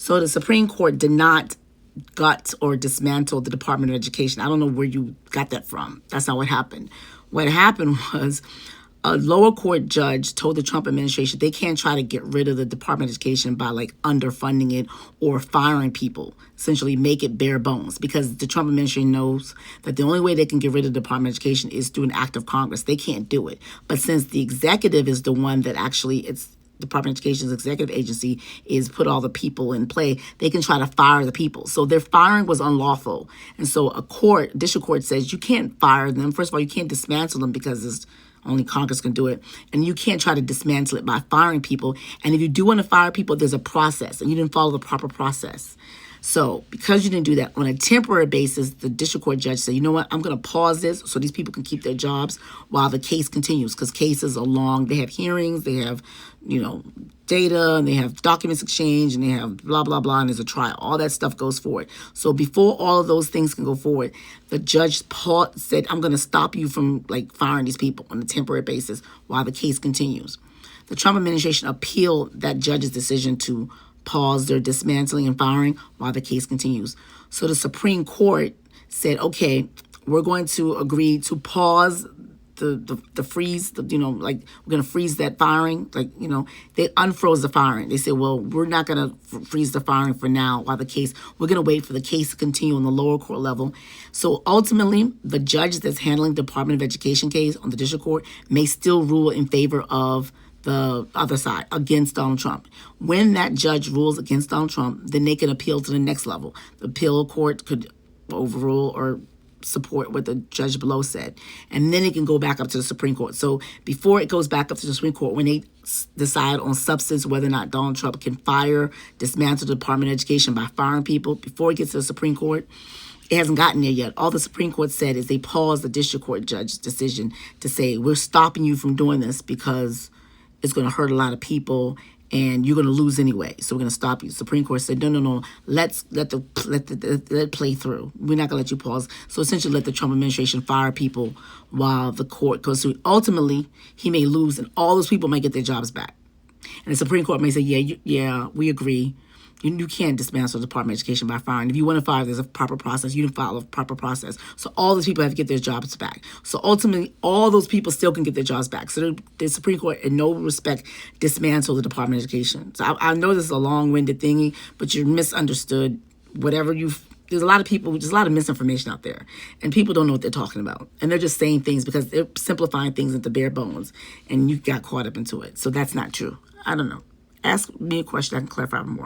So the Supreme Court did not gut or dismantle the Department of Education. I don't know where you got that from. That's not what happened. What happened was a lower court judge told the Trump administration they can't try to get rid of the Department of Education by like underfunding it or firing people, essentially make it bare bones, because the Trump administration knows that the only way they can get rid of the Department of Education is through an act of Congress. They can't do it. But since the executive is the one that actually, it's Department of Education's executive agency is put all the people in play, they can try to fire the people. So their firing was unlawful. And so district court says you can't fire them. First of all, you can't dismantle them because it's only Congress can do it. And you can't try to dismantle it by firing people. And if you do want to fire people, there's a process, and you didn't follow the proper process. So because you didn't do that, on a temporary basis, the district court judge said, you know what, I'm going to pause this so these people can keep their jobs while the case continues, because cases are long. They have hearings, they have, data, and they have documents exchange, and they have blah, blah, blah, and there's a trial. All that stuff goes forward. So before all of those things can go forward, the judge said, I'm going to stop you from firing these people on a temporary basis while the case continues. The Trump administration appealed that judge's decision to pause their dismantling and firing while the case continues. So the Supreme Court said, okay, we're going to agree to pause the freeze, we're going to freeze that firing. They unfroze the firing. They said, well, we're not going to freeze the firing for now while we're going to wait for the case to continue on the lower court level. So ultimately, the judge that's handling the Department of Education case on the district court may still rule in favor of the other side, against Donald Trump. When that judge rules against Donald Trump, then they can appeal to the next level. The appeal court could overrule or support what the judge below said. And then it can go back up to the Supreme Court. So before it goes back up to the Supreme Court, when they decide on substance whether or not Donald Trump can dismantle the Department of Education by firing people, before it gets to the Supreme Court, it hasn't gotten there yet. All the Supreme Court said is they paused the district court judge's decision to say, we're stopping you from doing this because it's going to hurt a lot of people and you're going to lose anyway. So we're going to stop you. Supreme Court said, no, let it play through. We're not going to let you pause. So essentially let the Trump administration fire people while the court goes through. Ultimately, he may lose and all those people may get their jobs back. And the Supreme Court may say, yeah, we agree. You can't dismantle the Department of Education by firing. If you want to fire, there's a proper process. You didn't follow a proper process. So all those people have to get their jobs back. So ultimately, all those people still can get their jobs back. So the Supreme Court, in no respect, dismantle the Department of Education. So I know this is a long-winded thingy, but you're misunderstood. There's a lot of misinformation out there. And people don't know what they're talking about. And they're just saying things because they're simplifying things into bare bones. And you got caught up into it. So that's not true. I don't know. Ask me a question, I can clarify more.